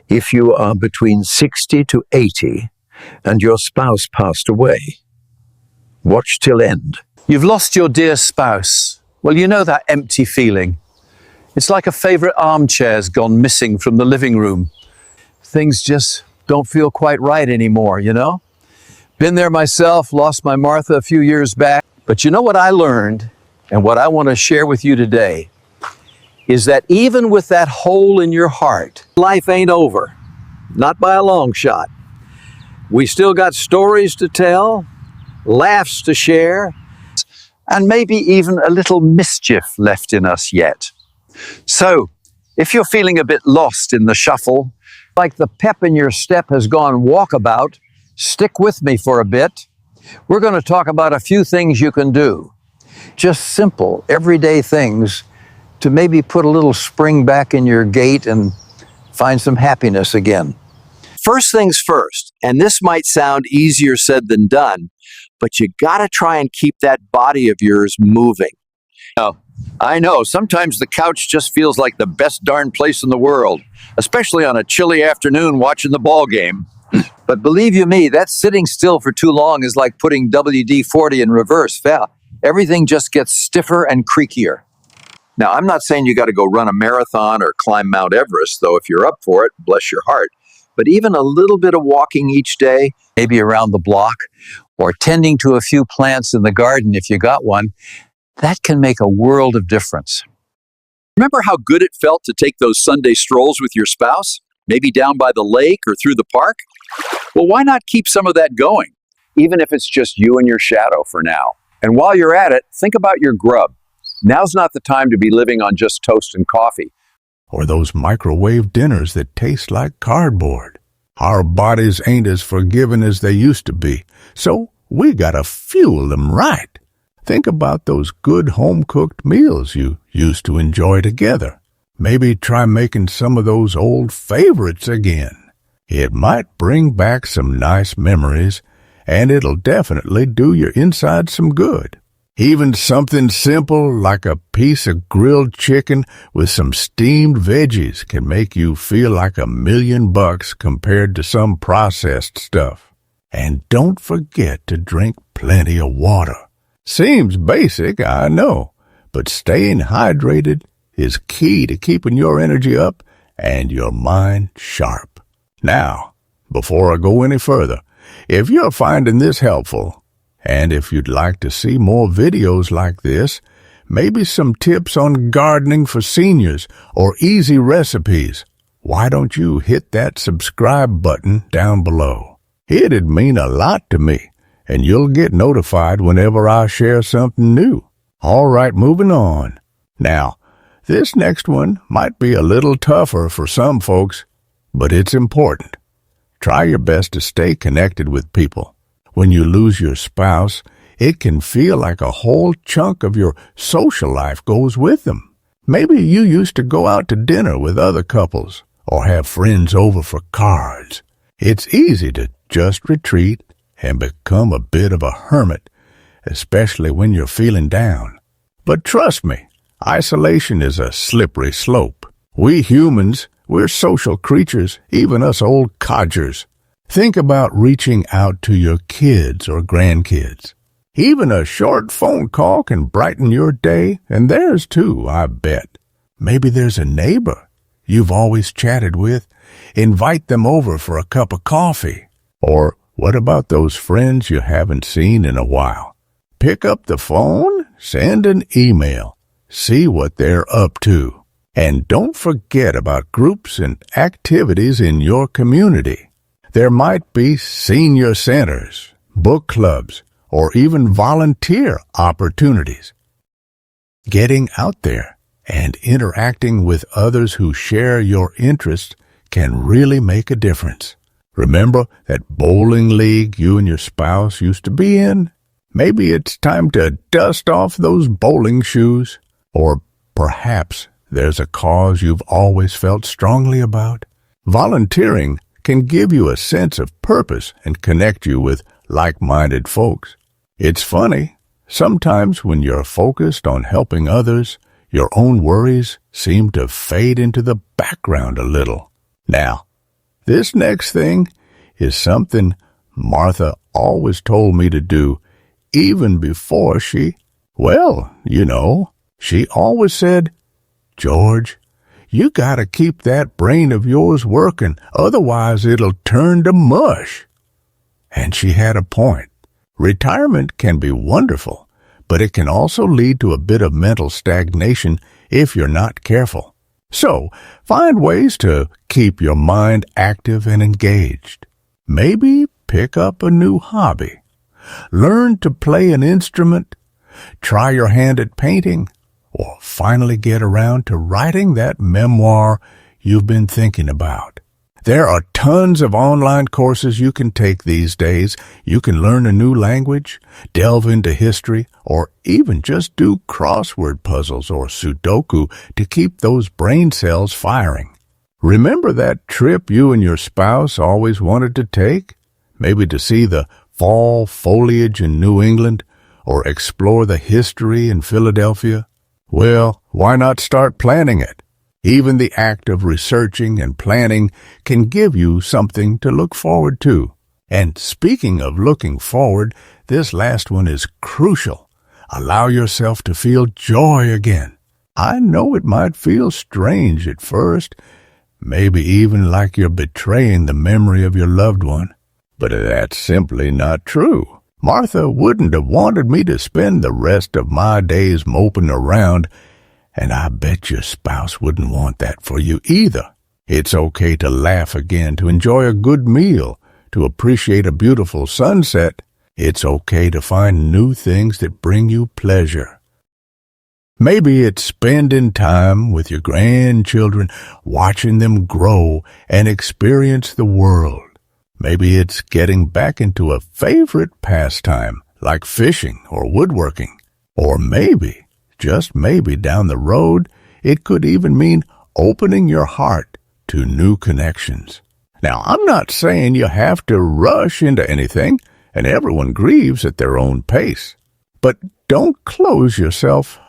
If you are between 60 to 80 and your spouse passed away, watch till end. You've lost your dear spouse. Well, you know that empty feeling. It's like a favorite armchair's gone missing from the living room. Things just don't feel quite right anymore, you know? Been there myself, lost my Martha a few years back. But you know what I learned, and what I want to share with you today, is that even with that hole in your heart, life ain't over. Not by a long shot. We still got stories to tell, laughs to share, and maybe even a little mischief left in us yet. So, if you're feeling a bit lost in the shuffle, like the pep in your step has gone walkabout, stick with me for a bit. We're going to talk about a few things you can do. Just simple, everyday things to maybe put a little spring back in your gait and find some happiness again. First things first, and this might sound easier said than done, but you gotta try and keep that body of yours moving. Now, I know, sometimes the couch just feels like the best darn place in the world, especially on a chilly afternoon watching the ball game. But believe you me, that sitting still for too long is like putting WD-40 in reverse. Everything just gets stiffer and creakier. Now, I'm not saying you got to go run a marathon or climb Mount Everest, though if you're up for it, bless your heart. But even a little bit of walking each day, maybe around the block, or tending to a few plants in the garden if you got one, that can make a world of difference. Remember how good it felt to take those Sunday strolls with your spouse? Maybe down by the lake or through the park? Well, why not keep some of that going, even if it's just you and your shadow for now? And while you're at it, think about your grub. Now's not the time to be living on just toast and coffee. Or those microwave dinners that taste like cardboard. Our bodies ain't as forgiving as they used to be, so we gotta fuel them right. Think about those good home-cooked meals you used to enjoy together. Maybe try making some of those old favorites again. It might bring back some nice memories, and it'll definitely do your inside some good. Even something simple like a piece of grilled chicken with some steamed veggies can make you feel like $1,000,000 compared to some processed stuff. And don't forget to drink plenty of water. Seems basic, I know, but staying hydrated is key to keeping your energy up and your mind sharp. Now, before I go any further, if you're finding this helpful, and if you'd like to see more videos like this, maybe some tips on gardening for seniors or easy recipes, why don't you hit that subscribe button down below? It'd mean a lot to me, and you'll get notified whenever I share something new. All right, moving on. Now, this next one might be a little tougher for some folks, but it's important. Try your best to stay connected with people. When you lose your spouse, it can feel like a whole chunk of your social life goes with them. Maybe you used to go out to dinner with other couples or have friends over for cards. It's easy to just retreat and become a bit of a hermit, especially when you're feeling down. But trust me, isolation is a slippery slope. We humans, we're social creatures, even us old codgers. Think about reaching out to your kids or grandkids. Even a short phone call can brighten your day, and theirs too, I bet. Maybe there's a neighbor you've always chatted with. Invite them over for a cup of coffee. Or what about those friends you haven't seen in a while? Pick up the phone, send an email, see what they're up to. And don't forget about groups and activities in your community. There might be senior centers, book clubs, or even volunteer opportunities. Getting out there and interacting with others who share your interests can really make a difference. Remember that bowling league you and your spouse used to be in? Maybe it's time to dust off those bowling shoes. Or perhaps there's a cause you've always felt strongly about. Volunteering can give you a sense of purpose and connect you with like-minded folks. It's funny, sometimes when you're focused on helping others, your own worries seem to fade into the background a little. Now, This next thing is something Martha always told me to do, even before she always said, "George, you gotta keep that brain of yours working, otherwise it'll turn to mush." And she had a point. Retirement can be wonderful, but it can also lead to a bit of mental stagnation if you're not careful. So, find ways to keep your mind active and engaged. Maybe pick up a new hobby. Learn to play an instrument. Try your hand at painting. Or finally get around to writing that memoir you've been thinking about. There are tons of online courses you can take these days. You can learn a new language, delve into history, or even just do crossword puzzles or Sudoku to keep those brain cells firing. Remember that trip you and your spouse always wanted to take? Maybe to see the fall foliage in New England or explore the history in Philadelphia? Well, why not start planning it? Even the act of researching and planning can give you something to look forward to. And speaking of looking forward, this last one is crucial. Allow yourself to feel joy again. I know it might feel strange at first, maybe even like you're betraying the memory of your loved one, but that's simply not true. Martha wouldn't have wanted me to spend the rest of my days moping around, and I bet your spouse wouldn't want that for you either. It's okay to laugh again, to enjoy a good meal, to appreciate a beautiful sunset. It's okay to find new things that bring you pleasure. Maybe it's spending time with your grandchildren, watching them grow and experience the world. Maybe it's getting back into a favorite pastime, like fishing or woodworking. Or maybe, just maybe down the road, it could even mean opening your heart to new connections. Now, I'm not saying you have to rush into anything, and everyone grieves at their own pace. But don't close yourself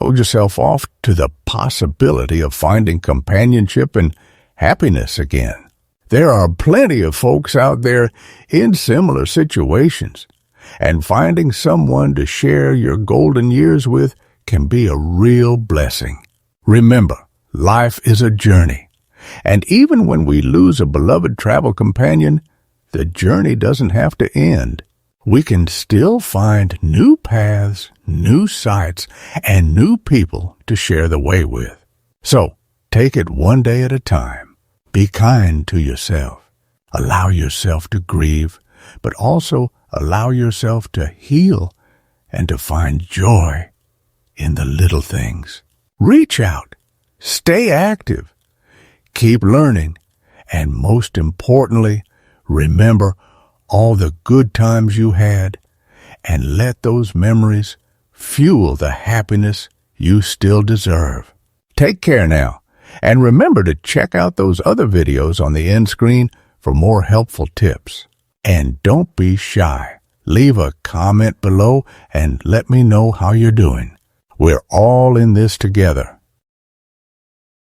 off to the possibility of finding companionship and happiness again. There are plenty of folks out there in similar situations, and finding someone to share your golden years with can be a real blessing. Remember, life is a journey, and even when we lose a beloved travel companion, the journey doesn't have to end. We can still find new paths, new sights, and new people to share the way with. So, take it one day at a time. Be kind to yourself. Allow yourself to grieve, but also allow yourself to heal and to find joy in the little things. Reach out. Stay active. Keep learning. And most importantly, remember all the good times you had and let those memories fuel the happiness you still deserve. Take care now. And remember to check out those other videos on the end screen for more helpful tips. And don't be shy. Leave a comment below and let me know how you're doing. We're all in this together.